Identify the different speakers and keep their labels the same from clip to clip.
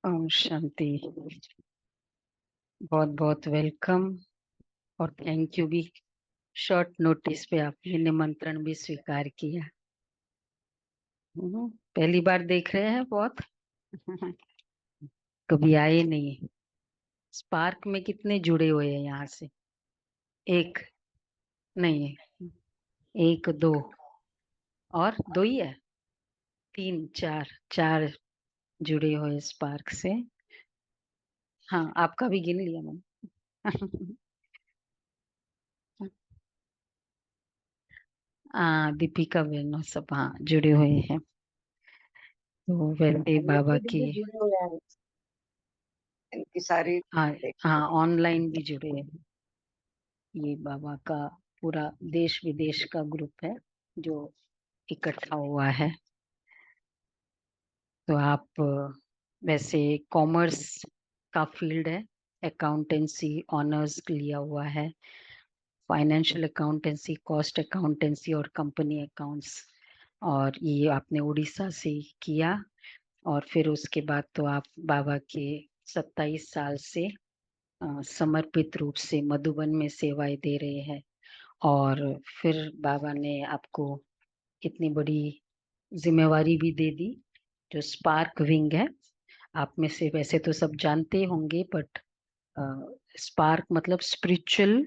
Speaker 1: ओम शांति। बहुत बहुत वेलकम और थैंक यू भी। शॉर्ट नोटिस पे आपने निमंत्रण भी स्वीकार किया। पहली बार देख रहे हैं बहुत। कभी आए नहीं। स्पार्क में कितने जुड़े हुए हैं यहाँ से? एक नहीं, एक दो और दो ही है। तीन चार, चार जुड़े हुए स्पार्क से। हाँ, आपका भी गिन लिया मैंने। हाँ, दीपिका बहनों सब हाँ जुड़े हुए हैं। तो वैसे बाबा
Speaker 2: लेडी
Speaker 1: की
Speaker 2: भी जुड़े हुए हैं इनकी सारी
Speaker 1: हाँ
Speaker 2: देखते
Speaker 1: हाँ ऑनलाइन भी जुड़े हैं। ये बाबा का पूरा देश विदेश का ग्रुप है जो इकट्ठा हुआ है। तो आप वैसे कॉमर्स का फील्ड है, अकाउंटेंसी ऑनर्स लिया हुआ है, फाइनेंशियल अकाउंटेंसी, कॉस्ट अकाउंटेंसी और कंपनी अकाउंट्स। और ये आपने उड़ीसा से किया। और फिर उसके बाद तो आप बाबा के 27 साल से समर्पित रूप से मधुबन में सेवाएं दे रहे हैं। और फिर बाबा ने आपको इतनी बड़ी जिम्मेवारी भी दे दी जो स्पार्क विंग है। आप में से वैसे तो सब जानते होंगे, बट स्पार्क मतलब स्पिरिचुअल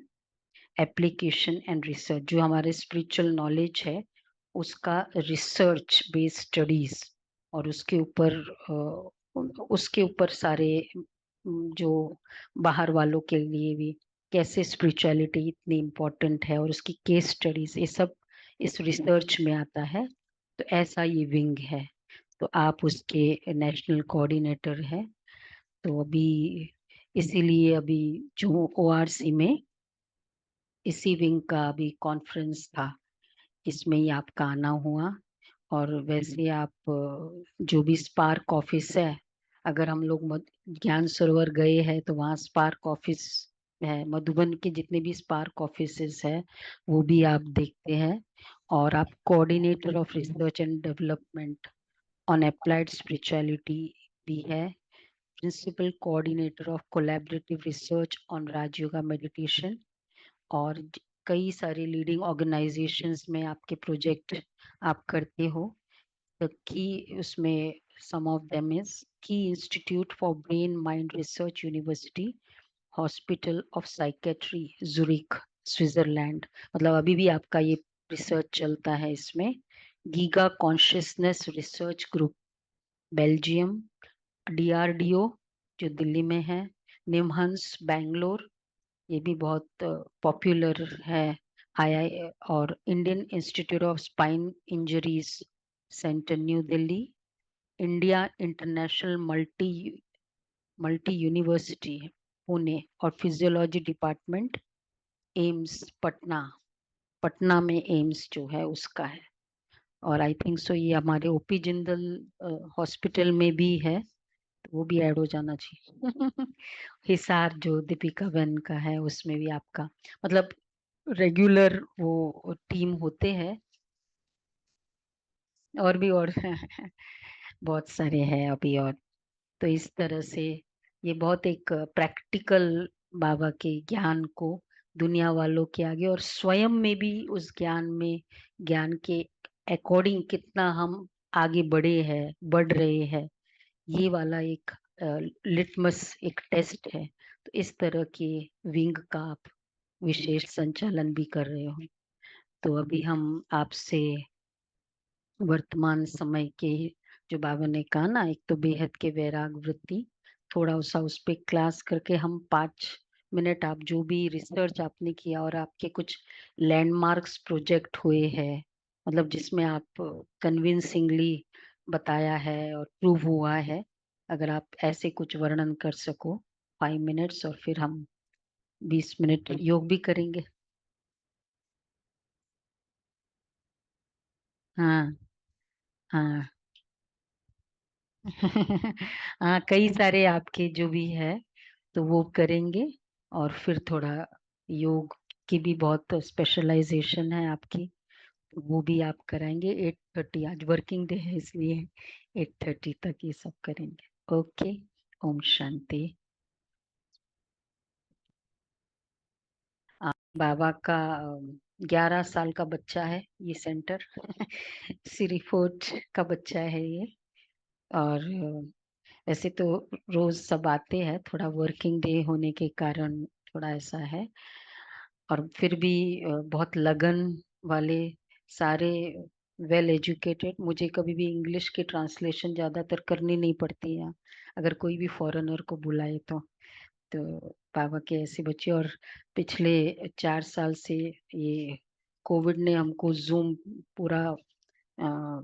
Speaker 1: एप्लीकेशन एंड रिसर्च, जो हमारे स्पिरिचुअल नॉलेज है उसका रिसर्च बेस्ड स्टडीज। और उसके ऊपर सारे जो बाहर वालों के लिए भी कैसे स्पिरिचुअलिटी इतनी इम्पोर्टेंट है और उसकी केस स्टडीज, ये सब इस रिसर्च में आता है। तो ऐसा ये विंग है। तो आप उसके नेशनल कोऑर्डिनेटर हैं। तो अभी इसीलिए अभी जो ओआरसी में इसी विंग का अभी कॉन्फ्रेंस था, इसमें ही आपका आना हुआ। और वैसे आप जो भी स्पार्क ऑफिस है, अगर हम लोग ज्ञान सरोवर गए हैं तो वहाँ स्पार्क ऑफिस है। मधुबन के जितने भी स्पार्क ऑफिसेस है वो भी आप देखते हैं। और आप coordinator of research and development on applied spirituality भी है। Principal coordinator of collaborative research on Rajyoga meditation. और कई सारे लीडिंग ऑर्गेनाइजेशंस में आपके प्रोजेक्ट आप करते हो। द की उसमें सम ऑफ देम इज की institute for brain mind research, university hospital of psychiatry, Zurich, Switzerland. मतलब अभी भी आपका ये रिसर्च चलता है इसमें। GIGA consciousness research group, Belgium. DRDO जो दिल्ली में है। निमहंस बैंगलोर, ये भी बहुत पॉपुलर है। आई और Indian institute of spine injuries centre, New Delhi. India international multi multi university Pune. और फिजियोलॉजी डिपार्टमेंट एम्स पटना। पटना में एम्स जो है उसका है। और आई थिंक सो ये हमारे ओपी जिंदल हॉस्पिटल में भी है, तो वो भी ऐड हो जाना चाहिए। हिसार जो दीपिका बहन का है उसमें भी आपका, मतलब रेगुलर वो टीम होते हैं। और भी और बहुत सारे हैं अभी। और तो इस तरह से ये बहुत एक प्रैक्टिकल बाबा के ज्ञान को दुनिया वालों के आगे और स्वयं में भी उस ज्ञान के अकॉर्डिंग कितना हम आगे बढ़ रहे हैं, ये वाला एक लिटमस एक टेस्ट है। तो इस तरह के विंग का आप विशेष संचालन भी कर रहे हो। तो अभी हम आपसे वर्तमान समय के जो बाबा ने कहा ना, एक तो बेहद के वैराग वृत्ति, थोड़ा सा उस पे क्लास करके हम 5 मिनट, आप जो भी रिसर्च आपने किया और आपके कुछ लैंडमार्क्स प्रोजेक्ट हुए हैं, मतलब जिसमें आप कन्विंसिंगली बताया है और प्रूव हुआ है, अगर आप ऐसे कुछ वर्णन कर सको 5 मिनट्स, और फिर हम 20 मिनट योग भी करेंगे। हाँ हाँ। हाँ, कई सारे आपके जो भी है तो वो करेंगे। और फिर थोड़ा योग की भी बहुत स्पेशलाइजेशन है आपकी, तो वो भी आप कराएंगे। 8:30 आज वर्किंग डे है इसलिए 8:30 तक ये सब करेंगे। ओके। ओम शांति। बाबा का 11 साल का बच्चा है ये सेंटर। सिरीफोर्ट का बच्चा है ये। और वैसे तो रोज सब आते हैं, थोड़ा वर्किंग डे होने के कारण थोड़ा ऐसा है। और फिर भी बहुत लगन वाले सारे, वेल एजुकेटेड। मुझे कभी भी इंग्लिश की ट्रांसलेशन ज्यादातर करनी नहीं पड़ती है अगर कोई भी फॉरेनर को बुलाए तो बाबा के ऐसे बच्चे। और पिछले 4 साल से ये कोविड ने हमको जूम पूरा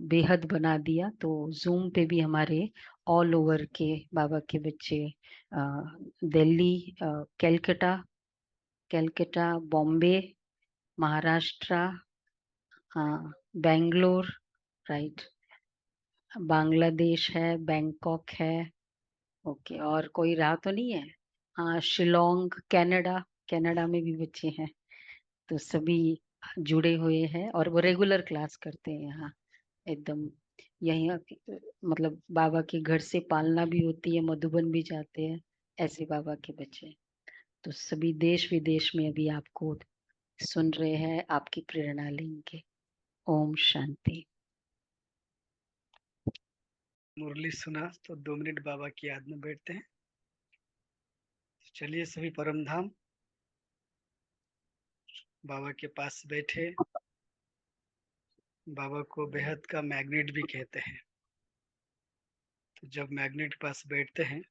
Speaker 1: बेहद बना दिया, तो जूम पे भी हमारे ऑल ओवर के बाबा के बच्चे, दिल्ली, कलकत्ता, बॉम्बे, महाराष्ट्र, हाँ, बेंगलोर, राइट, बांग्लादेश है, बैंकॉक है। ओके, और कोई रहा तो नहीं है? हाँ, शिलोंग, कनाडा, कनाडा में भी बच्चे हैं। तो सभी जुड़े हुए हैं और वो रेगुलर क्लास करते हैं यहाँ एकदम। यही मतलब बाबा के घर से पालना भी होती है, मधुबन भी जाते हैं ऐसे बाबा के बच्चे। तो सभी देश विदेश में अभी आपको सुन रहे हैं, आपकी प्रेरणा लेंगे। ओम शांति।
Speaker 3: मुरली सुना तो 2 मिनट बाबा की याद में बैठते हैं। चलिए सभी परम धाम बाबा के पास बैठे। बाबा को बेहद का मैग्नेट भी कहते हैं। तो जब मैग्नेट पास बैठते हैं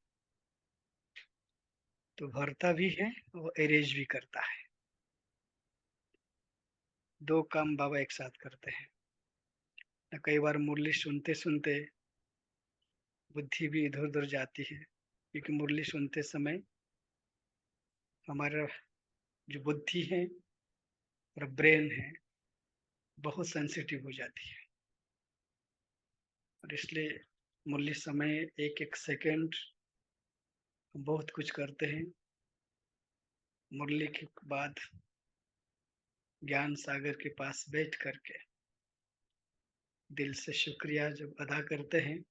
Speaker 3: तो भरता भी है और एरेज भी करता है। 2 काम बाबा एक साथ करते हैं। कई बार मुरली सुनते सुनते बुद्धि भी इधर उधर जाती है, क्योंकि मुरली सुनते समय हमारा जो बुद्धि है और ब्रेन है बहुत सेंसिटिव हो जाती है। और इसलिए मुरली समय एक एक सेकंड हम बहुत कुछ करते हैं। मुरली के बाद ज्ञान सागर के पास बैठ करके दिल से शुक्रिया जब अदा करते हैं,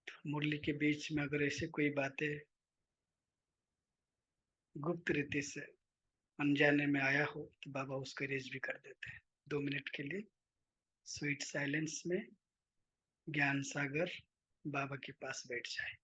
Speaker 3: तो मुरली के बीच में अगर ऐसे कोई बातें गुप्त रीति से अनजाने में आया हो तो बाबा उसको इरेज भी कर देते हैं। 2 मिनट के लिए स्वीट साइलेंस में ज्ञान सागर बाबा के पास बैठ जाए।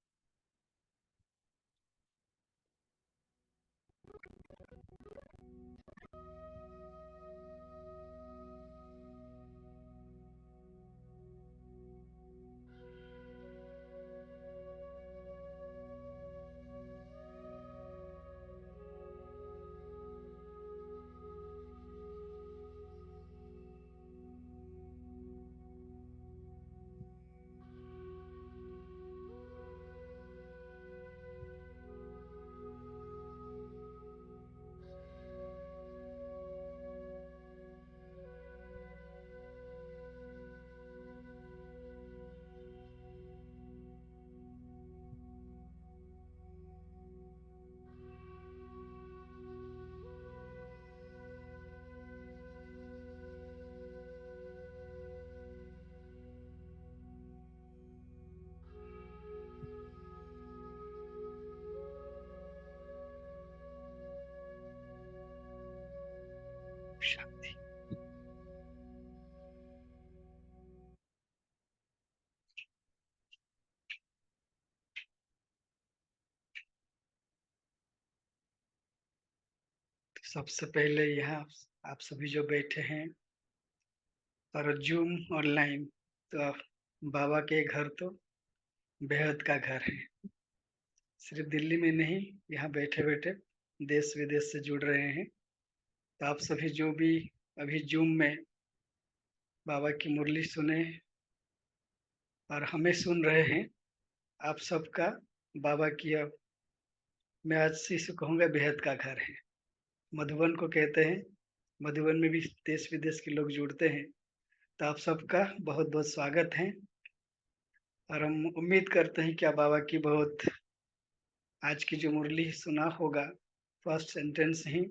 Speaker 3: शांति। तो सबसे पहले यहाँ आप सभी जो बैठे हैं और जूम ऑनलाइन, तो बाबा के घर तो बेहद का घर है। सिर्फ दिल्ली में नहीं, यहाँ बैठे बैठे देश विदेश से जुड़ रहे हैं। तो आप सभी जो भी अभी जूम में बाबा की मुरली सुने और हमें सुन रहे हैं, आप सबका बाबा की अब मैं आज से इसे कहूँगा बेहद का घर है। मधुबन को कहते हैं, मधुबन में भी देश विदेश के लोग जुड़ते हैं। तो आप सबका बहुत बहुत स्वागत है। और हम उम्मीद करते हैं कि आप बाबा की बहुत आज की जो मुरली सुना होगा, फर्स्ट सेंटेंस ही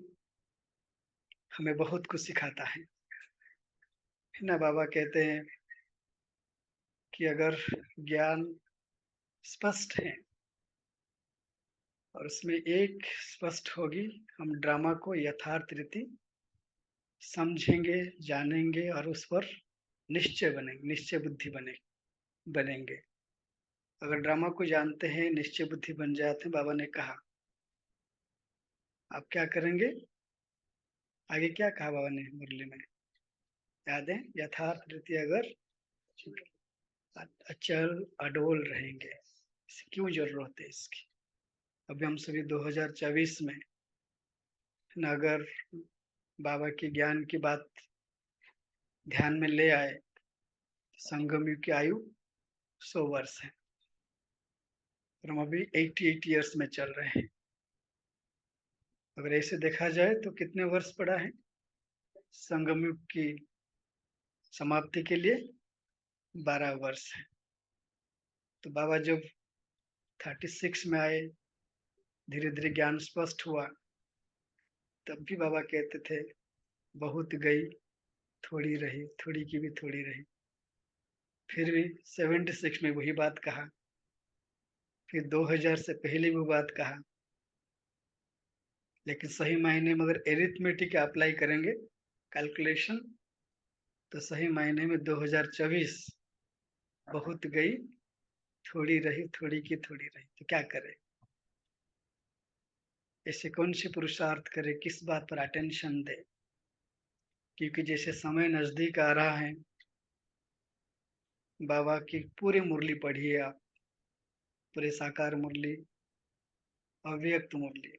Speaker 3: हमें बहुत कुछ सिखाता है ना। बाबा कहते हैं कि अगर ज्ञान स्पष्ट है और उसमें एक स्पष्ट होगी, हम ड्रामा को यथार्थ रीति समझेंगे, जानेंगे और उस पर निश्चय बनेंगे, निश्चय बुद्धि बनेंगे। अगर ड्रामा को जानते हैं, निश्चय बुद्धि बन जाते हैं, बाबा ने कहा आप क्या करेंगे? आगे क्या कहा बाबा ने मुरली में, याद है? यथार्थ रीति अगर अचल अडोल रहेंगे, क्यों जरूरत है इसकी? अभी हम सभी 2024 में अगर बाबा के ज्ञान की बात ध्यान में ले आए, संगम युग की आयु 100 वर्ष है और हम अभी 88 ईयर्स में चल रहे हैं। अगर ऐसे देखा जाए तो कितने वर्ष पड़ा है संगम युग की समाप्ति के लिए? 12 वर्ष है। तो बाबा जब 36 में आए, धीरे धीरे ज्ञान स्पष्ट हुआ, तब भी बाबा कहते थे बहुत गई थोड़ी रही, थोड़ी की भी थोड़ी रही। फिर भी 76 में वही बात कहा, फिर 2000 से पहले भी बात कहा, लेकिन सही मायने में अगर एरिथमेटिक अप्लाई करेंगे कैलकुलेशन, तो सही मायने में 2024 बहुत गई थोड़ी रही, थोड़ी की थोड़ी रही। तो क्या करे? ऐसे कौन से पुरुषार्थ करे, किस बात पर अटेंशन दे? क्योंकि जैसे समय नजदीक आ रहा है, बाबा की पूरी मुरली पढ़िए आप, पूरे साकार मुरली, अव्यक्त मुरली।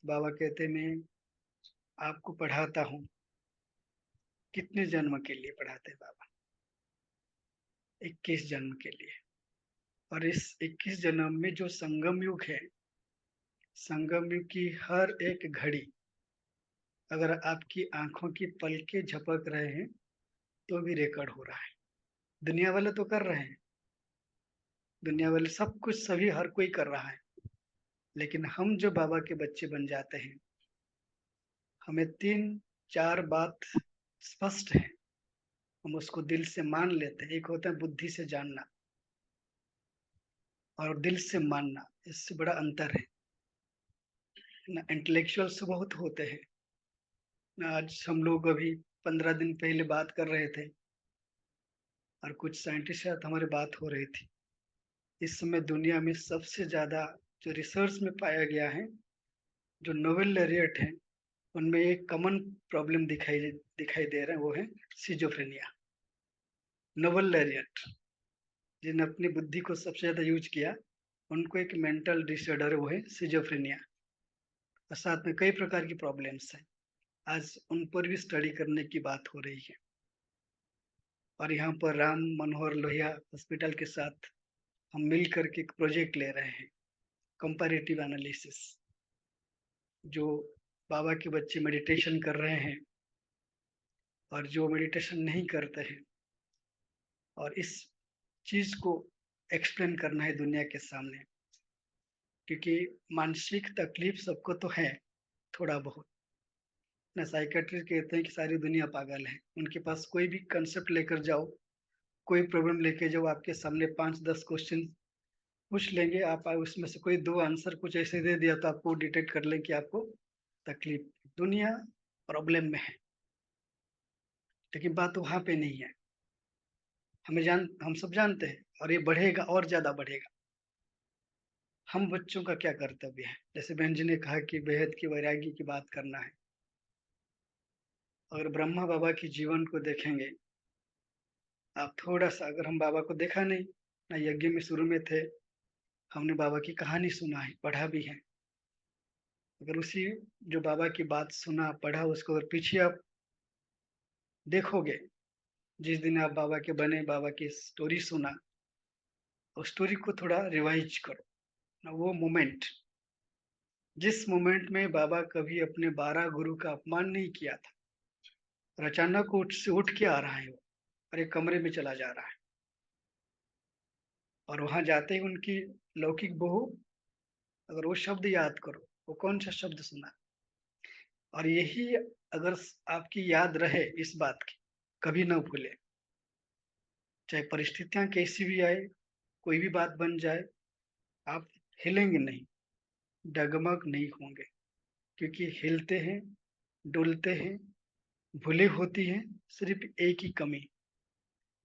Speaker 3: बाबा कहते मैं आपको पढ़ाता हूँ। कितने जन्म के लिए पढ़ाते हैं बाबा? 21 जन्म के लिए। और इस 21 जन्म में जो संगम युग है, संगम युग की हर एक घड़ी अगर आपकी आंखों की पलकें झपक रहे हैं तो भी रिकॉर्ड हो रहा है। दुनिया वाले तो कर रहे हैं, दुनिया वाले सब कुछ, सभी हर कोई कर रहा है, लेकिन हम जो बाबा के बच्चे बन जाते हैं, हमें 3-4 बात स्पष्ट है, हम उसको दिल से मान लेते हैं। एक होता है बुद्धि से जानना और दिल से मानना, इससे बड़ा अंतर है ना। इंटेलेक्चुअल्स बहुत होते हैं ना। आज हम लोग अभी 15 दिन पहले बात कर रहे थे और कुछ साइंटिस्ट के साथ हमारी बात हो रही थी। इस समय दुनिया में सबसे ज्यादा जो रिसर्च में पाया गया है, जो नोबेल लॉरिएट हैं, उनमें एक कॉमन प्रॉब्लम दिखाई दे रहा है, वो है सिजोफ्रेनिया। नोबेल लॉरिएट जिन्हें अपनी बुद्धि को सबसे ज्यादा यूज किया, उनको एक मेंटल डिसऑर्डर है, वो है सिजोफ्रेनिया। और साथ में कई प्रकार की प्रॉब्लम्स हैं, आज उन पर भी स्टडी करने की बात हो रही है। और यहाँ पर राम मनोहर लोहिया हॉस्पिटल के साथ हम मिल करके एक प्रोजेक्ट ले रहे हैं, कंपैरेटिव एनालिसिस। जो बाबा के बच्चे मेडिटेशन कर रहे हैं और जो मेडिटेशन नहीं करते हैं, और इस चीज को एक्सप्लेन करना है दुनिया के सामने। क्योंकि मानसिक तकलीफ सबको तो है थोड़ा बहुत ना। साइकेट्रिस्ट कहते हैं कि सारी दुनिया पागल है, उनके पास कोई भी कंसेप्ट लेकर जाओ, कोई प्रॉब्लम लेके जाओ, आपके सामने 5-10 क्वेश्चन पूछ लेंगे, आप उसमें से कोई 2 आंसर कुछ ऐसे दे दिया तो आपको डिटेक्ट कर लें कि आपको तकलीफ, दुनिया प्रॉब्लम में है। लेकिन बात वहां पे नहीं है। हम सब जानते हैं और ये बढ़ेगा और ज्यादा बढ़ेगा। हम बच्चों का क्या कर्तव्य है? जैसे बहन जी ने कहा कि बेहद की वैराग्य की बात करना है। अगर ब्रह्मा बाबा की जीवन को देखेंगे आप थोड़ा सा, अगर हम बाबा को देखा नहीं ना, यज्ञ में शुरू में थे, हमने बाबा की कहानी सुना है, पढ़ा भी है। अगर उसी जो बाबा की बात सुना पढ़ा, उसको अगर पीछे आप देखोगे, जिस दिन आप बाबा के बने, बाबा की स्टोरी सुना, उस स्टोरी को थोड़ा रिवाइज करो ना। वो मोमेंट, जिस मोमेंट में बाबा कभी अपने 12 गुरु का अपमान नहीं किया था, और अचानक उठ के आ रहा है वो, और एक कमरे में चला जा रहा है, और वहां जाते ही उनकी लौकिक बहू, अगर वो शब्द याद करो, वो कौन सा शब्द सुना? और यही अगर आपकी याद रहे इस बात की, कभी ना भूले, चाहे परिस्थितियां कैसी भी आए, कोई भी बात बन जाए, आप हिलेंगे नहीं। डगमग नहीं होंगे, क्योंकि हिलते हैं, डुलते हैं, भूले होती है, सिर्फ एक ही कमी,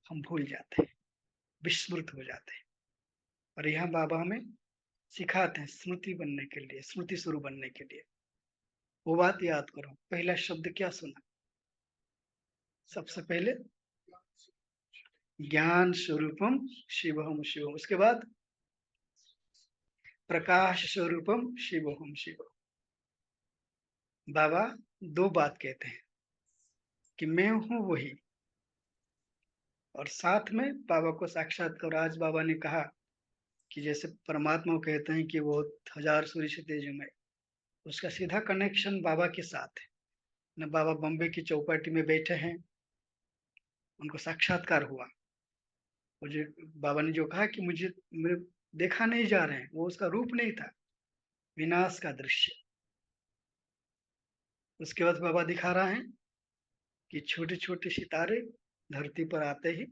Speaker 3: हम भूल जाते हैं, विस्मृत हो जाते हैं। और यहाँ बाबा हमें सिखाते हैं स्मृति बनने के लिए, स्मृति स्वरूप बनने के लिए। वो बात याद करो, पहला शब्द क्या सुना? सबसे पहले ज्ञान स्वरूपम शिवहम शिवम, उसके बाद प्रकाश स्वरूपम शिवहम शिवम। बाबा दो बात कहते हैं कि मैं हूं वही, और साथ में बाबा को साक्षात्कार। आज बाबा ने कहा कि जैसे परमात्मा कहते हैं कि वो 1000 सूर्य से तेजमय, उसका सीधा कनेक्शन बाबा के साथ है न। बाबा बॉम्बे की चौपाटी में बैठे हैं, उनको साक्षात्कार हुआ। मुझे बाबा ने जो कहा कि मुझे मेरे देखा नहीं जा रहे हैं, वो उसका रूप नहीं था, विनाश का दृश्य। उसके बाद बाबा दिखा रहे हैं कि छोटे छोटे सितारे धरती पर आते ही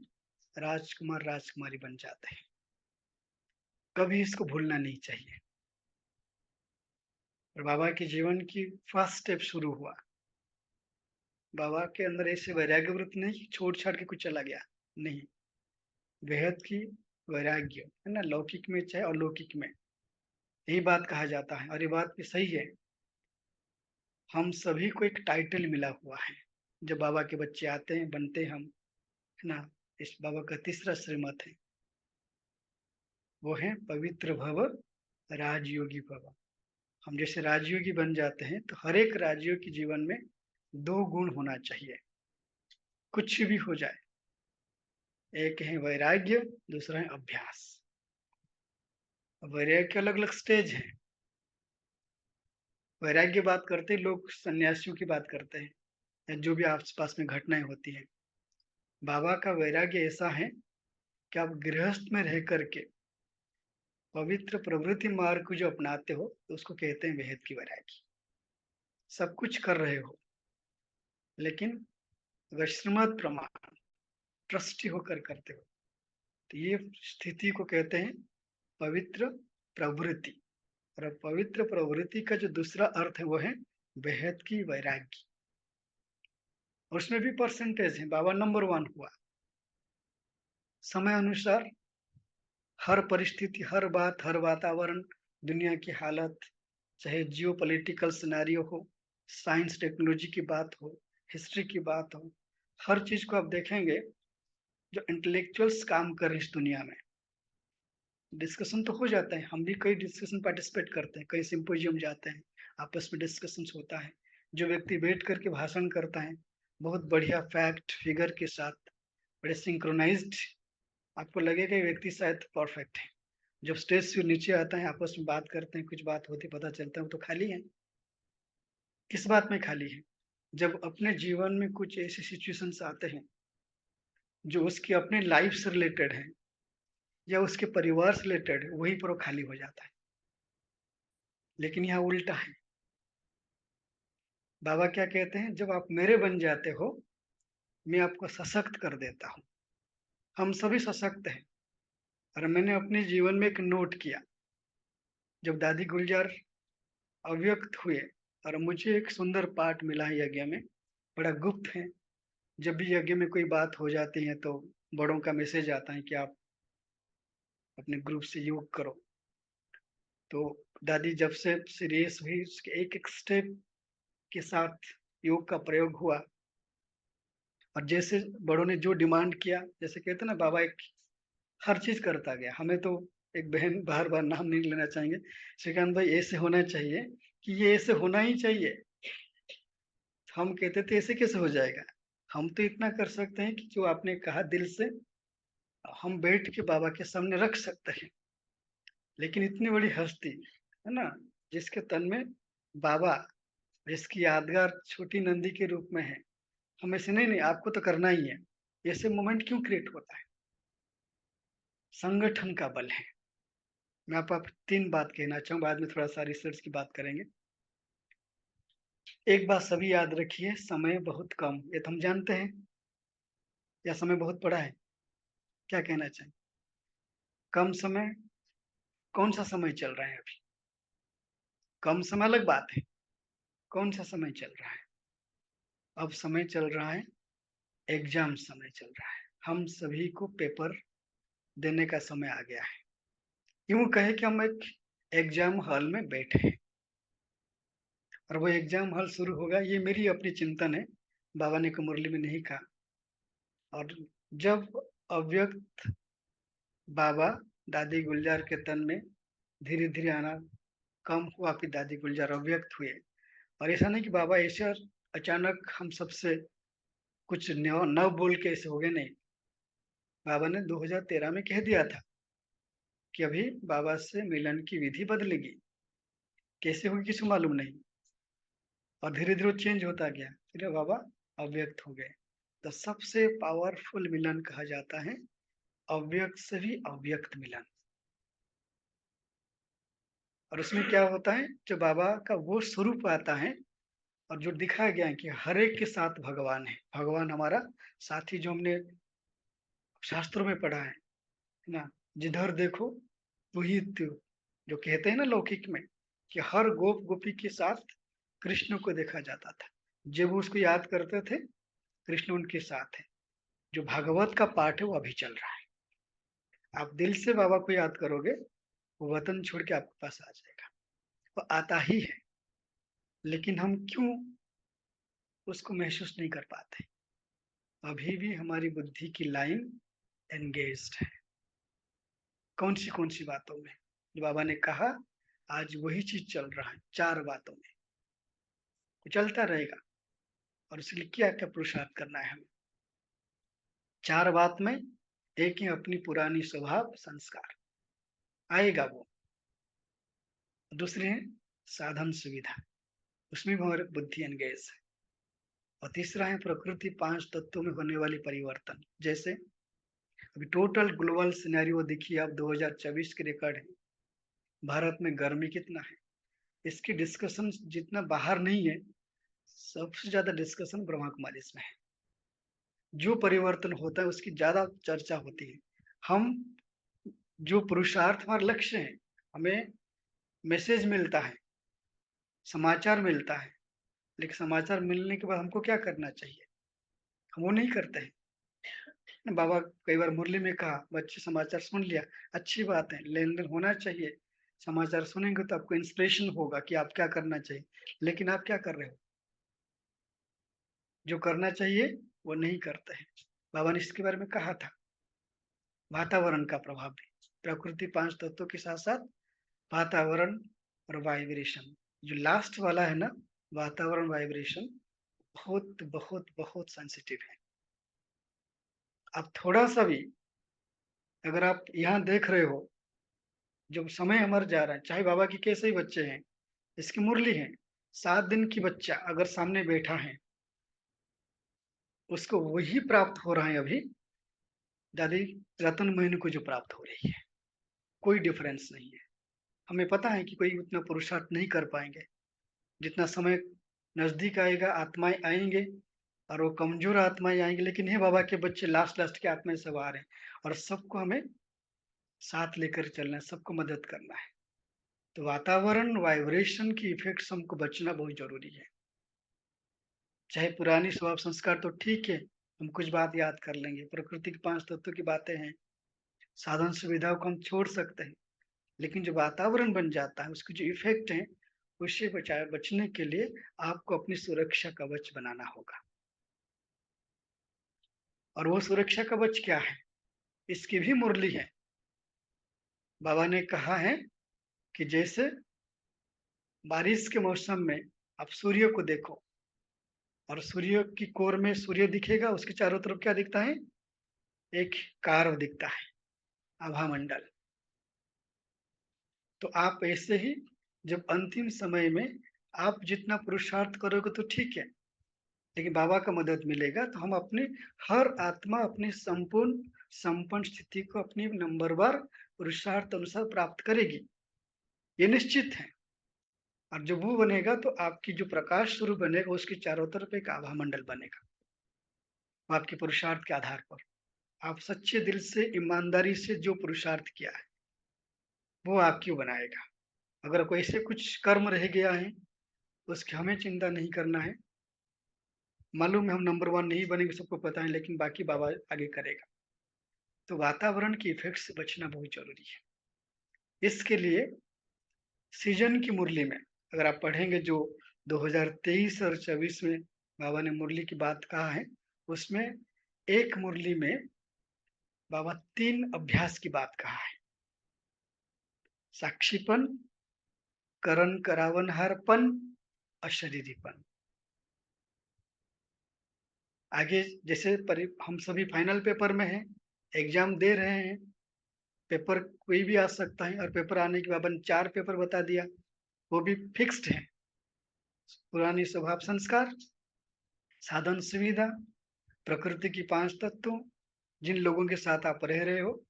Speaker 3: राजकुमार राजकुमारी बन जाते हैं। कभी इसको भूलना नहीं चाहिए। और बाबा के जीवन की फर्स्ट स्टेप शुरू हुआ। बाबा के अंदर ऐसे वैराग्य वृत्ति नहीं कि छोड़ छाड़ के कुछ चला गया, नहीं, बेहद की वैराग्य है ना, लौकिक में चाहे अलौकिक में, यही बात कहा जाता है। और ये बात भी सही है। हम सभी को एक टाइटल मिला हुआ है। जब बाबा के बच्चे आते हैं, बनते हम, है ना, इस बाबा का तीसरा श्रीमत है, वो है पवित्र भव राजयोगी भव। हम जैसे राजयोगी बन जाते हैं तो हर एक राजयोगी के जीवन में दो गुण होना चाहिए, कुछ भी हो जाए। एक है वैराग्य, दूसरा है अभ्यास। वैराग्य के अलग अलग स्टेज हैं। वैराग्य बात करते लोग सन्यासियों की बात करते हैं, या जो भी आस पास में घटनाएं होती हैं। बाबा का वैराग्य ऐसा है कि आप गृहस्थ में रह करके पवित्र प्रवृत्ति मार्ग को जो अपनाते हो, तो उसको कहते हैं बेहद की वैराग्य। सब कुछ कर रहे हो, लेकिन अगर श्रीमत प्रमाण ट्रस्टी होकर करते हो, तो ये स्थिति को कहते हैं पवित्र प्रवृत्ति। और पवित्र प्रवृत्ति का जो दूसरा अर्थ है वो है बेहद की वैराग्य। उसमें भी परसेंटेज है। बाबा नंबर 1 हुआ। समय अनुसार हर परिस्थिति, हर बात, हर वातावरण, दुनिया की हालत, चाहे जियो पॉलिटिकल सिनेरियो हो, साइंस टेक्नोलॉजी की बात हो, हिस्ट्री की बात हो, हर चीज को आप देखेंगे जो इंटेलेक्चुअल्स काम कर रहे इस दुनिया में, डिस्कशन तो हो जाता है। हम भी कई डिस्कशन पार्टिसिपेट करते हैं, कई सिंपोजियम जाते हैं, आपस में डिस्कशन होता है। जो व्यक्ति बैठ करके भाषण करता है बहुत बढ़िया फैक्ट फिगर के साथ, बड़े सिंक्रोनाइज्ड, आपको लगेगा ये व्यक्ति शायद परफेक्ट है। जब स्टेज से नीचे आता है, आपस में बात करते हैं, कुछ बात होती, पता चलता है वो तो खाली है। किस बात में खाली है? जब अपने जीवन में कुछ ऐसे सिचुएशंस आते हैं जो उसके अपने लाइफ से रिलेटेड है या उसके परिवार से रिलेटेड है, वहीं पर वो खाली हो जाता है। लेकिन यहाँ उल्टा है। बाबा क्या कहते हैं? जब आप मेरे बन जाते हो, मैं आपको सशक्त कर देता हूँ। हम सभी सशक्त हैं। और मैंने अपने जीवन में एक नोट किया, जब दादी गुलजार अव्यक्त हुए और मुझे एक सुंदर पाठ मिला है यज्ञ में, बड़ा गुप्त है। जब भी यज्ञ में कोई बात हो जाती है तो बड़ों का मैसेज आता है कि आप अपने ग्रुप से योग करो। तो दादी जब से सीरियस हुई, उसके एक एक स्टेप के साथ योग का प्रयोग हुआ। और जैसे बड़ों ने जो डिमांड किया, जैसे कहते ना, बाबा एक हर चीज करता गया। हमें तो एक बहन बार बार नाम नहीं लेना चाहेंगे, श्रीकांत भाई, ऐसे होना चाहिए कि ये ऐसे होना ही चाहिए। हम कहते थे ऐसे कैसे हो जाएगा। हम तो इतना कर सकते हैं कि जो आपने कहा दिल से हम बैठ के बाबा के सामने रख सकते हैं। लेकिन इतनी बड़ी हस्ती है ना, जिसके तन में बाबा, जिसकी यादगार छोटी नंदी के रूप में है, हम ऐसे नहीं, आपको तो करना ही है। ऐसे मोमेंट क्यों क्रिएट होता है? संगठन का बल है। मैं आपको 3 बात कहना चाहूँ, बाद में थोड़ा सा रिसर्च की बात करेंगे। एक बात सभी याद रखिए, समय बहुत कम, ये तो हम जानते हैं, या समय बहुत बड़ा है? क्या कहना चाहिए? कम समय? कौन सा समय चल रहा है अभी? कम समय अलग बात है, कौन सा समय चल रहा है? अब समय चल रहा है, एग्जाम समय चल रहा है। हम सभी को पेपर देने का समय आ गया है। यूं कहे कि हम एक एग्जाम हॉल में बैठे हैं और वो एग्जाम हॉल शुरू होगा, ये मेरी अपनी चिंतन है, बाबा ने मुरली में नहीं कहा। और जब अव्यक्त बाबा दादी गुलजार के तन में धीरे धीरे आना कम हुआ, फिर दादी गुलजार अव्यक्त हुए। और ऐसा नहीं कि बाबा ऐसे अचानक हम सबसे कुछ नव बोल के ऐसे हो गए, नहीं। बाबा ने 2013 में कह दिया था कि अभी बाबा से मिलन की विधि बदलेगी, कैसे होगी किसी मालूम नहीं। और धीरे धीरे चेंज होता गया, फिर बाबा अव्यक्त हो गए। तो सबसे पावरफुल मिलन कहा जाता है अव्यक्त से भी अव्यक्त मिलन। और उसमें क्या होता है, जो बाबा का वो स्वरूप आता है और जो दिखाया गया है कि हर एक के साथ भगवान है, भगवान हमारा साथी, जो हमने शास्त्रों में पढ़ा है ना, जिधर देखो वही त्यों, जो कहते हैं ना लौकिक में कि हर गोप गोपी के साथ कृष्ण को देखा जाता था। जब वो उसको याद करते थे, कृष्ण उनके साथ है। जो भागवत का पाठ है वो अभी चल रहा है। आप दिल से बाबा को याद करोगे, वो वतन छोड़ के आपके पास आ जाएगा, वो आता ही है। लेकिन हम क्यों उसको महसूस नहीं कर पाते? अभी भी हमारी बुद्धि की लाइन एंगेज्ड है। कौन सी बातों में? जो बाबा ने कहा, आज वही चीज चल रहा है, 4 बातों में। वो चलता रहेगा और इसलिए क्या क्या पुरुषार्थ करना है हमें। 4 बात में एक ही अपनी पुरानी स्वभाव संस्कार आएगा वो। दूसरे है साधन सुविधा, उसमें भी हमारी बुद्धि एंगेज है। और तीसरा है प्रकृति 5 तत्वों में होने वाली परिवर्तन। जैसे अभी टोटल ग्लोबल सिनेरियो देखिए आप, 2024 के रिकॉर्ड है, भारत में गर्मी कितना है, इसकी डिस्कशन जितना बाहर नहीं है, सबसे ज्यादा डिस्कशन ब्रह्मा कुमारी में है। जो परिवर्तन होता है उसकी ज्यादा चर्चा होती है। हम जो पुरुषार्थ, हमारा लक्ष्य है, हमें मैसेज मिलता है, समाचार मिलता है, लेकिन समाचार मिलने के बाद हमको क्या करना चाहिए, हम वो नहीं करते हैं। बाबा कई बार मुरली में कहा, बच्चे समाचार सुन लिया, अच्छी बात है, लेन देन होना चाहिए। समाचार सुनेंगे तो आपको इंस्पिरेशन होगा कि आप क्या करना चाहिए, लेकिन आप क्या कर रहे हो? जो करना चाहिए वो नहीं करते हैं। बाबा ने इसके बारे में कहा था, वातावरण का प्रभाव भी, प्रकृति 5 तत्वों के साथ साथ वातावरण और वाइब्रेशन। जो लास्ट वाला है ना, वातावरण वाइब्रेशन, बहुत बहुत बहुत सेंसिटिव है। अब थोड़ा सा भी अगर आप यहाँ देख रहे हो, जब समय हमारा जा रहा है, चाहे बाबा की कैसे ही बच्चे हैं, इसकी मुरली है, 7 दिन की बच्चा अगर सामने बैठा है, उसको वही प्राप्त हो रहा है अभी दादी रतन मोहिनी को जो प्राप्त हो रही है। कोई डिफरेंस नहीं है। हमें पता है कि कोई उतना पुरुषार्थ नहीं कर पाएंगे। जितना समय नजदीक आएगा, आत्माएं आएंगे और वो कमजोर आत्माएं आएंगे, लेकिन हे बाबा के बच्चे लास्ट के आत्माएं सब आ रहे हैं और सबको हमें साथ लेकर चलना है, सबको मदद करना है। तो वातावरण वाइब्रेशन की इफेक्ट हमको बचना बहुत जरूरी है। चाहे पुरानी स्वभाव संस्कार तो ठीक है, हम कुछ बात याद कर लेंगे, प्रकृति के 5 तत्वों की बातें हैं, साधन सुविधाओं को हम छोड़ सकते हैं, लेकिन जो वातावरण बन जाता है, उसके जो इफेक्ट है, उससे बचने के लिए आपको अपनी सुरक्षा कवच बनाना होगा। और वो सुरक्षा कवच क्या है, इसकी भी मुरली है। बाबा ने कहा है कि जैसे बारिश के मौसम में आप सूर्य को देखो और सूर्य की कोर में सूर्य दिखेगा, उसके चारों तरफ क्या दिखता है, एक कार्व दिखता है, आभा मंडल। तो आप ऐसे ही जब अंतिम समय में आप जितना पुरुषार्थ करोगे तो ठीक है, लेकिन बाबा का मदद मिलेगा तो हम अपनी हर आत्मा अपनी संपूर्ण संपन्न स्थिति को अपनी नंबरवार पुरुषार्थ अनुसार प्राप्त करेगी, ये निश्चित है। और जब वो बनेगा तो आपकी जो प्रकाश स्वरूप बनेगा, उसके चारों तरफ एक आभा मंडल बनेगा। वो आपके पुरुषार्थ के आधार पर, आप सच्चे दिल से ईमानदारी से जो पुरुषार्थ किया है वो आपकी बनाएगा। अगर कोई ऐसे कुछ कर्म रह गया है उसकी हमें चिंता नहीं करना है। मालूम है हम नंबर 1 नहीं बनेंगे, सबको पता है, लेकिन बाकी बाबा आगे करेगा। तो वातावरण के इफेक्ट से बचना बहुत जरूरी है। इसके लिए सीजन की मुरली में अगर आप पढ़ेंगे जो 2023 और 24 में बाबा ने मुरली की बात कहा है, उसमें एक मुरली में बाबा 3 अभ्यास की बात कहा है। साक्षीपन, करण करावनहारपन, अशरीरीपन। आगे जैसे हम सभी फाइनल पेपर में हैं, एग्जाम दे रहे हैं, पेपर कोई भी आ सकता है, और पेपर आने के बाद 4 पेपर बता दिया, वो भी फिक्स्ड है। पुरानी स्वभाव संस्कार, साधन सुविधा, प्रकृति की 5 तत्वों, जिन लोगों के साथ आप रह रहे हो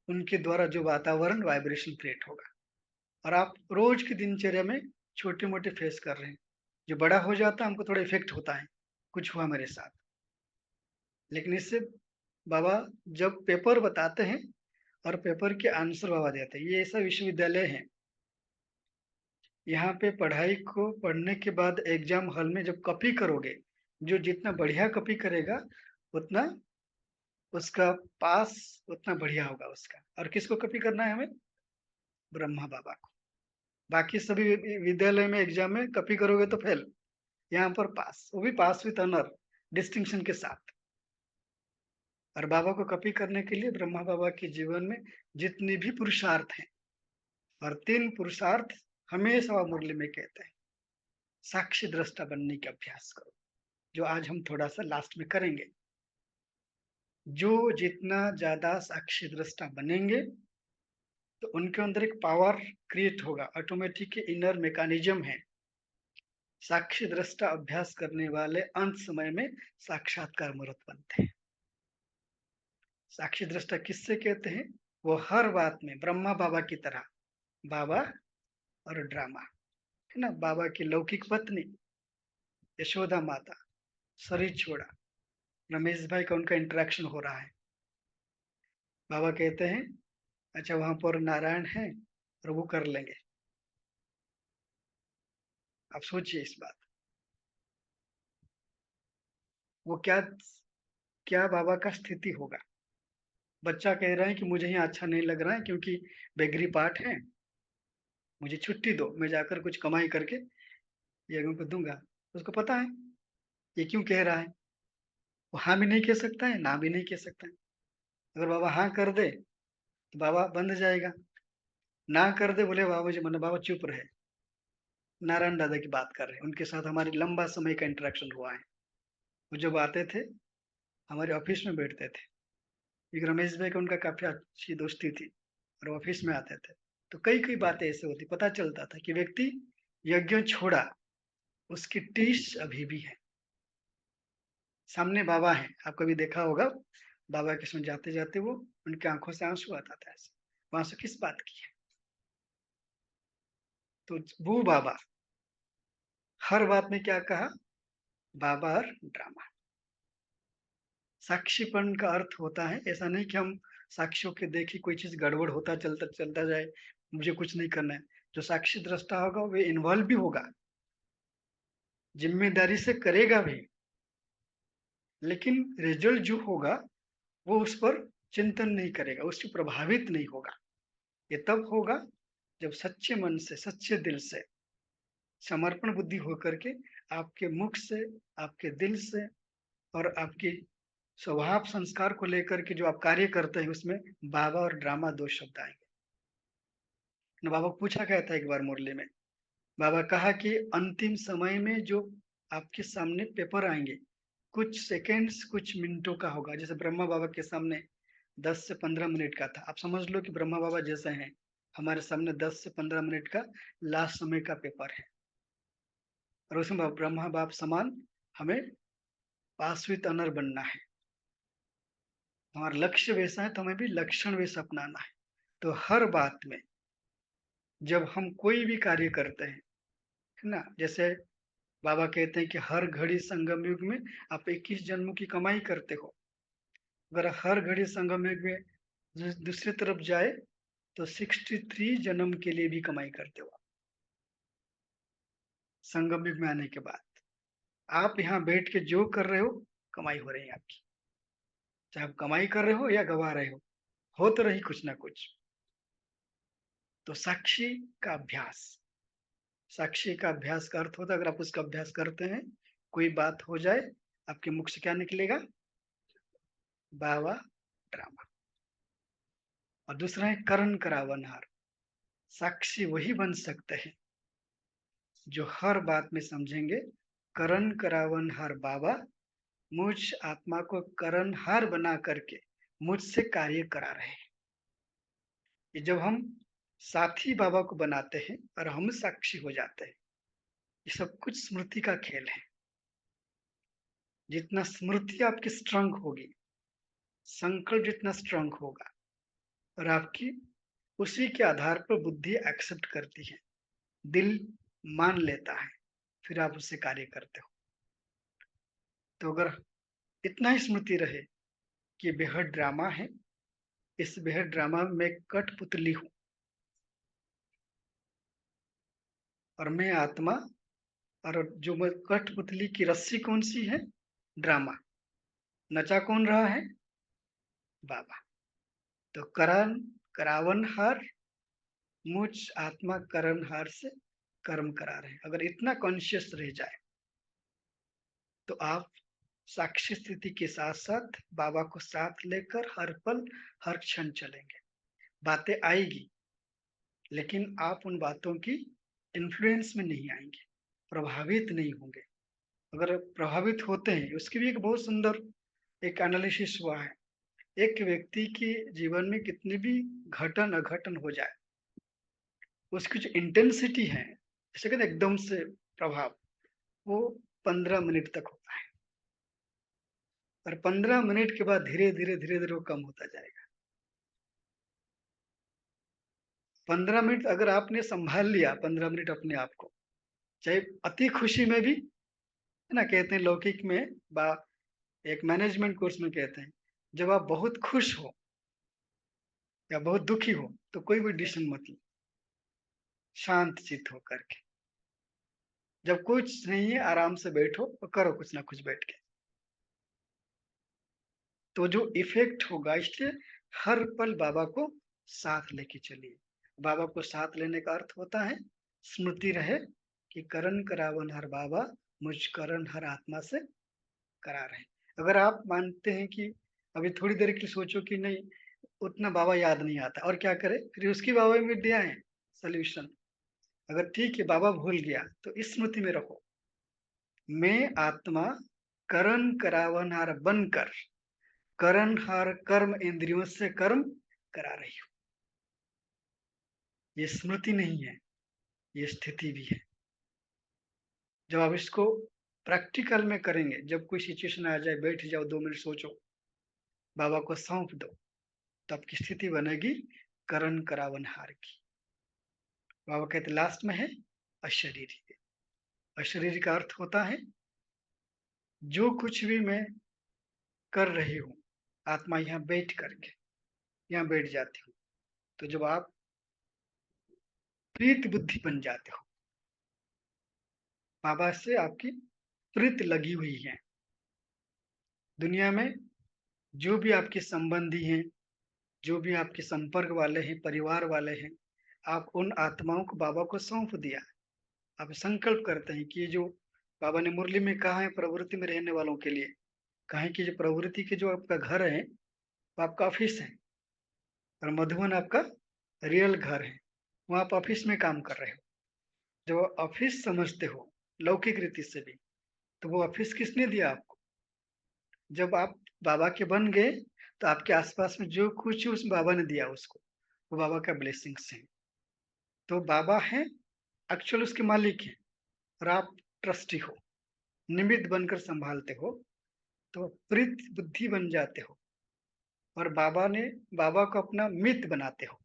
Speaker 3: उनके द्वारा जो वातावरण वाइब्रेशन क्रिएट होगा, और आप रोज की दिनचर्या में छोटे मोटे फेस कर रहे हैं। जो बड़ा हो जाता है हमको थोड़ा इफेक्ट होता है, कुछ हुआ मेरे साथ, लेकिन इससे बाबा जब पेपर बताते हैं और पेपर के आंसर बाबा देते हैं, ये ऐसा विश्वविद्यालय है, यहाँ पे पढ़ाई को पढ़ने के बाद एग्जाम हॉल में जब कॉपी करोगे, जो जितना बढ़िया कॉपी करेगा उतना उसका पास उतना बढ़िया होगा उसका। और किसको कॉपी करना है हमें? ब्रह्मा बाबा को। बाकी सभी विद्यालय में एग्जाम में कॉपी करोगे तो फेल, यहाँ पर पास, वो भी पास विद ऑनर, डिस्टिंक्शन के साथ। और बाबा को कॉपी करने के लिए ब्रह्मा बाबा के जीवन में जितने भी पुरुषार्थ हैं, और 3 पुरुषार्थ हमेशा मुरली में कहते हैं, साक्षी दृष्टा बनने का अभ्यास करो, जो आज हम थोड़ा सा लास्ट में करेंगे। जो जितना ज्यादा साक्षी दृष्टा बनेंगे तो उनके अंदर एक पावर क्रिएट होगा, ऑटोमेटिक इनर मैकेनिज्म है। साक्षी दृष्टा अभ्यास करने वाले अंत समय में साक्षात्कार मूर्त बनते हैं। साक्षी दृष्टा किससे कहते हैं? वो हर बात में ब्रह्मा बाबा की तरह, बाबा और ड्रामा है ना, बाबा की लौकिक पत्नी यशोदा माता, शरीर छोड़ा, रमेश भाई का उनका इंटरेक्शन हो रहा है। बाबा कहते हैं अच्छा वहां पर नारायण है और वो कर लेंगे। आप सोचिए इस बात, वो क्या क्या बाबा का स्थिति होगा। बच्चा कह रहा है कि मुझे यहाँ अच्छा नहीं लग रहा है क्योंकि बेगरी पाठ है, मुझे छुट्टी दो, मैं जाकर कुछ कमाई करके लोगों को दूंगा। उसको पता है ये क्यों कह रहा है, वो हाँ भी नहीं कह सकता है, ना भी नहीं कह सकता है। अगर बाबा हाँ कर दे तो बाबा बंद जाएगा, ना कर दे बोले बाबा मुझे मना, बाबा चुप रहे। नारायण दादा की बात कर रहे हैं, उनके साथ हमारी लंबा समय का इंटरेक्शन हुआ है। वो जब आते थे हमारे ऑफिस में बैठते थे, एक रमेश भाई का उनका काफी अच्छी दोस्ती थी, और ऑफिस में आते थे तो कई कई बातें ऐसे होती, पता चलता था कि व्यक्ति यज्ञ छोड़ा, उसकी टीस अभी भी है। सामने बाबा है, आप कभी देखा होगा बाबा के सामने जाते जाते वो उनकी आंखों से आंसू आता था ऐसे, वो आंसू किस बात की है? तो वो बाबा हर बात में क्या कहा? बाबा और ड्रामा। साक्षीपन का अर्थ होता है ऐसा नहीं कि हम साक्षियों के देखी कोई चीज गड़बड़ होता चलता चलता जाए, मुझे कुछ नहीं करना है। जो साक्षी दृष्टा होगा वो इन्वॉल्व भी होगा, जिम्मेदारी से करेगा भी, लेकिन रिजल्ट जो होगा वो उस पर चिंतन नहीं करेगा, उससे प्रभावित नहीं होगा। ये तब होगा जब सच्चे मन से, सच्चे दिल से, समर्पण बुद्धि होकर के आपके मुख से, आपके दिल से और आपकी स्वभाव संस्कार को लेकर के जो आप कार्य करते हैं उसमें बाबा और ड्रामा 2 शब्द आएंगे। बाबा को पूछा गया था एक बार मुरली में, बाबा कहा कि अंतिम समय में जो आपके सामने पेपर आएंगे कुछ सेकेंड्स कुछ मिनटों का होगा। जैसे ब्रह्मा बाबा के सामने 10 से 15 मिनट का था, आप समझ लो कि ब्रह्मा बाबा जैसे हैं, हमारे सामने 10 से 15 मिनट का लास्ट समय का पेपर है, और उसमें ब्रह्मा बाप समान हमें पास विद ऑनर बनना है। हमारा लक्ष्य वैसा है तो हमें भी लक्षण वैसा अपनाना है। तो हर बात में जब हम कोई भी कार्य करते हैं, है ना, जैसे बाबा कहते हैं कि हर घड़ी संगम युग में आप 21 जन्मों की कमाई करते हो। अगर हर घड़ी संगम युग में दूसरी तरफ जाए तो 63 जन्म के लिए भी कमाई करते हो। संगम युग में आने के बाद आप यहाँ बैठ के जो कर रहे हो कमाई हो रही है आपकी, चाहे आप कमाई कर रहे हो या गवा रहे हो तो रही कुछ ना कुछ। तो साक्षी का अभ्यास, साक्षी का अभ्यास का अर्थ होता है, अगर आप उसका अभ्यास करते हैं, कोई बात हो जाए, आपके मुख से क्या निकलेगा? बाबा ड्रामा। और दूसरा है करण करावनहार। साक्षी वही बन सकते हैं जो हर बात में समझेंगे करण करावनहार बाबा मुझ आत्मा को करणहार बना करके मुझसे कार्य करा रहे हैं। ये जब हम साथी बाबा को बनाते हैं और हम साक्षी हो जाते हैं, ये सब कुछ स्मृति का खेल है। जितना स्मृति आपकी स्ट्रांग होगी, संकल्प जितना स्ट्रांग होगा, और आपकी उसी के आधार पर बुद्धि एक्सेप्ट करती है, दिल मान लेता है, फिर आप उससे कार्य करते हो। तो अगर इतना ही स्मृति रहे कि बेहद ड्रामा है, इस बेहद ड्रामा में कठपुतली हूं और मैं आत्मा, और जो मैं कठपुतली की रस्सी कौन सी है? ड्रामा। नचा कौन रहा है? बाबा। तो करावनहार मुझ आत्मा करणहार से कर्म करा रहे हैं। अगर इतना कॉन्शियस रह जाए तो आप साक्षी स्थिति के साथ साथ बाबा को साथ लेकर हर पल हर क्षण चलेंगे। बातें आएगी लेकिन आप उन बातों की इन्फ्लुएंस में नहीं आएंगे, प्रभावित नहीं होंगे। अगर प्रभावित होते हैं, उसकी भी एक बहुत सुंदर एक एनालिसिस हुआ है। एक व्यक्ति के जीवन में कितनी भी घटन अघटन हो जाए, उसकी जो इंटेंसिटी है, जैसे कहते एकदम से प्रभाव, वो 15 मिनट तक होता है और 15 मिनट के बाद धीरे धीरे वो कम होता जाएगा। 15 मिनट अगर आपने संभाल लिया, 15 मिनट अपने आप को, चाहे अति खुशी में भी, है ना, कहते हैं लौकिक में एक मैनेजमेंट कोर्स में कहते हैं, जब आप बहुत खुश हो या बहुत दुखी हो तो कोई भी डिसीजन मत लो, शांत चित्त होकर के। जब कुछ नहीं है, आराम से बैठो और करो कुछ ना कुछ बैठ के, तो जो इफेक्ट होगा। इसलिए हर पल बाबा को साथ लेके चलिए। बाबा को साथ लेने का अर्थ होता है स्मृति रहे कि करण करावन हर बाबा मुझ करण हर आत्मा से करा रहे हैं। अगर आप मानते हैं कि अभी थोड़ी देर के लिए सोचो कि नहीं उतना बाबा याद नहीं आता, और क्या करे, फिर उसकी बाबा में दिया है सोल्यूशन। अगर ठीक है बाबा भूल गया तो इस स्मृति में रखो, मैं आत्मा करण करावनहार बनकर करणहार कर्म इंद्रियों से कर्म करा रही हूं। ये स्मृति नहीं है, ये स्थिति भी है। जब आप इसको प्रैक्टिकल में करेंगे, जब कोई सिचुएशन आ जाए, बैठ जाओ 2 मिनट सोचो, बाबा को सौंप दो, तो आपकी स्थिति बनेगी करण करावनहार की। बाबा कहते लास्ट में है अशरीरी। अशरीरी का अर्थ होता है जो कुछ भी मैं कर रही हूँ, आत्मा यहाँ बैठ करके यहाँ बैठ जाती हूँ। तो जब आप प्रीत बुद्धि बन जाते हो, बाबा से आपकी प्रीत लगी हुई है। दुनिया में जो भी आपके संबंधी हैं, जो भी आपके संपर्क वाले हैं, परिवार वाले हैं, आप उन आत्माओं को बाबा को सौंप दिया। आप संकल्प करते हैं कि जो बाबा ने मुरली में कहा है प्रवृत्ति में रहने वालों के लिए, कहें कि जो प्रवृत्ति के जो आपका घर है वो आपका ऑफिस है, और मधुबन आपका रियल घर है, वहां आप ऑफिस में काम कर रहे हो। जब ऑफिस समझते हो लौकिक रीति से भी, तो वो ऑफिस किसने दिया आपको? जब आप बाबा के बन गए तो आपके आसपास में जो कुछ उस बाबा ने दिया उसको, वो बाबा का ब्लेसिंग्स है। तो बाबा है एक्चुअल उसके मालिक है, और आप ट्रस्टी हो, निमित्त बनकर संभालते हो, तो प्रीत बुद्धि बन जाते हो और बाबा को अपना मित्र बनाते हो,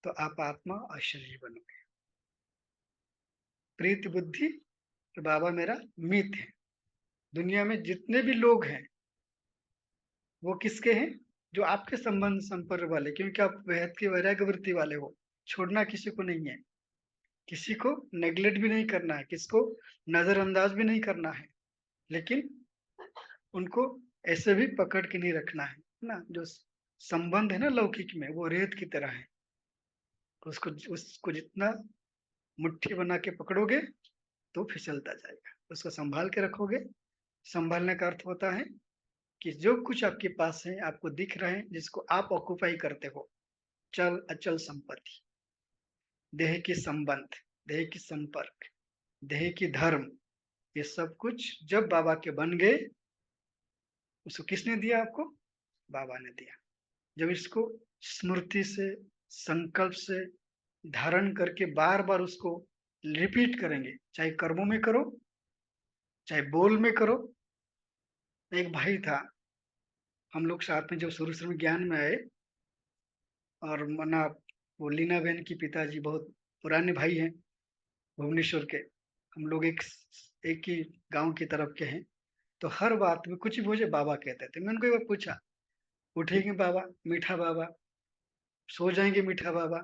Speaker 3: तो आप आत्मा और शरीर बनोगे। प्रीत बुद्धि, तो बाबा मेरा मित्र है। दुनिया में जितने भी लोग हैं वो किसके हैं? जो आपके संबंध संपर्क वाले, क्योंकि आप बेहद की वैराग्य वृत्ति वाले हो, छोड़ना किसी को नहीं है। किसी को नेग्लेक्ट भी नहीं करना है, किसको नजरअंदाज भी नहीं करना है, लेकिन उनको ऐसे भी पकड़ के नहीं रखना है ना। जो संबंध है ना लौकिक में, वो रेत की तरह है। उसको जितना मुट्ठी बना के पकड़ोगे तो फिसलता जाएगा। उसको संभाल के रखोगे। संभालने का अर्थ होता है कि जो कुछ आपके पास है, आपको दिख रहे हैं, जिसको आप ऑक्युपाई करते हो, चल अचल संपत्ति, देह की संबंध, देह की संपर्क, देह की धर्म, ये सब कुछ जब बाबा के बन गए, उसको किसने दिया आपको? बाबा ने दिया। जब इसको स्मृति से, संकल्प से धारण करके बार बार उसको रिपीट करेंगे, चाहे कर्मों में करो, चाहे बोल में करो। एक भाई था, हम लोग साथ में जब शुरू शुरू में ज्ञान में आए, और मना वो लीना बहन की पिताजी बहुत पुराने भाई हैं, भुवनेश्वर के। हम लोग एक एक ही गांव की तरफ के हैं। तो हर बात में कुछ भी मुझे बाबा कहते थे। मैंने कोई बार पूछा, उठेंगे बाबा, मीठा बाबा, सो जाएंगे मीठा बाबा,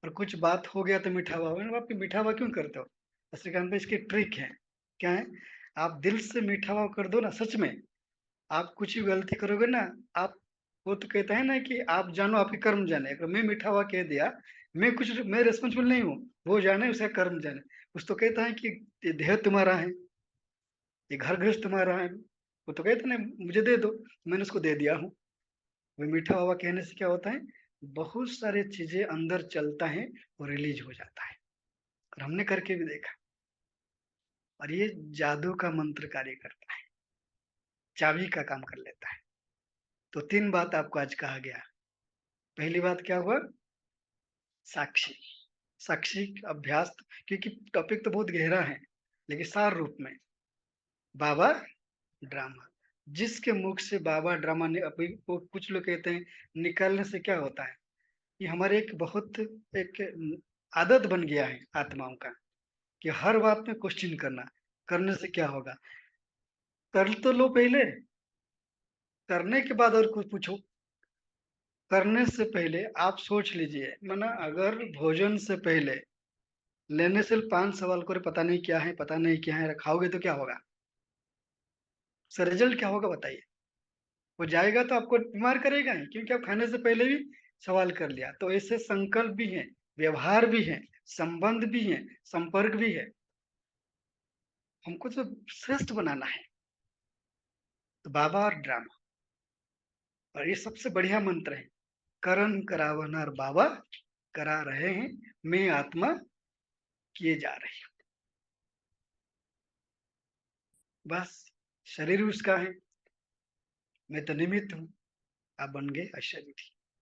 Speaker 3: और कुछ बात हो गया तो मीठा बाबा। मैंने आप मीठा बाबा क्यों करते हो? श्रीकांत भाई, इसकी ट्रिक है। क्या है? आप दिल से मीठा बाबा कर दो ना, सच में आप कुछ भी गलती करोगे ना, आप, वो तो कहता है ना कि आप जानो आपके कर्म जाने। अगर मैं मीठा हुआ कह दिया, मैं रिस्पॉन्सिबल नहीं हूँ, वो जाने उसका कर्म जाने। कुछ तो कहता है कि ये देह तुम्हारा है, ये घर गृहस्थ तुम्हारा है, वो तो कहता है मुझे दे दो, मैंने उसको दे दिया हूँ। वो मीठा हुआ कहने से क्या होता है, बहुत सारी चीजें अंदर चलता है और रिलीज हो जाता है। और हमने करके भी देखा। और ये जादू का मंत्र कार्य करता है, चाबी का काम कर लेता है। तो 3 बात आपको आज कहा गया। पहली बात क्या हुआ? साक्षी। साक्षी अभ्यास, क्योंकि टॉपिक तो बहुत गहरा है, लेकिन सार रूप में बाबा ड्रामा। जिसके मुख से बाबा ड्रामा ने, अभी वो कुछ लोग कहते हैं निकालने से क्या होता है, ये हमारे एक बहुत एक आदत बन गया है आत्माओं का, कि हर बात में क्वेश्चन करना। करने से क्या होगा? कर तो लो पहले, करने के बाद और कुछ पूछो। करने से पहले आप सोच लीजिए, माना अगर भोजन से पहले लेने से 5 सवाल करे, पता नहीं क्या है, पता नहीं क्या है, रखाओगे तो क्या होगा? सर रिजल्ट क्या होगा बताइए? वो जाएगा तो आपको बीमार करेगा ही, क्योंकि आप खाने से पहले भी सवाल कर लिया। तो ऐसे संकल्प भी है, व्यवहार भी है, संबंध भी है, संपर्क भी है। हमको तो श्रेष्ठ बनाना है। तो बाबा और ड्रामा, और ये सबसे बढ़िया मंत्र है, करण करावनार बाबा करा रहे हैं, मैं आत्मा किए जा रही हूँ। बस शरीर उसका है, मैं तो निमित्त हूँ। आप बन गए अशरीरी।